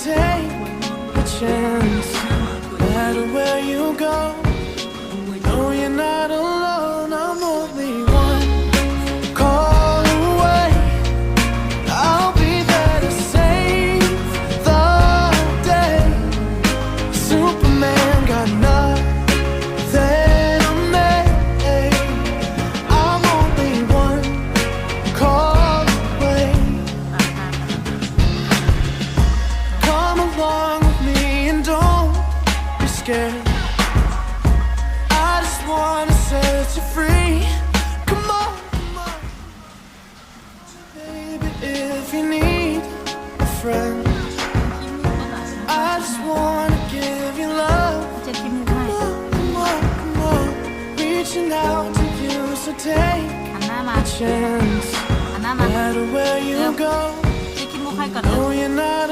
take a chance. No matter where you go, no, you're not alone. I'm only one call away. I'll be there to save the day. Superman got nothing on me. I'm only one call away. Come along with me and don't be scared. I just wanna set you free. Come on, come on. Baby, if you need a friend, I just wanna give you love. จะกินให้ Come on, come on. Reaching out to you, so take หันหน้ามา a chance. หันหน้า No มา matter where you go, จะกินมุกให้ก่อนเร็ว no, you're not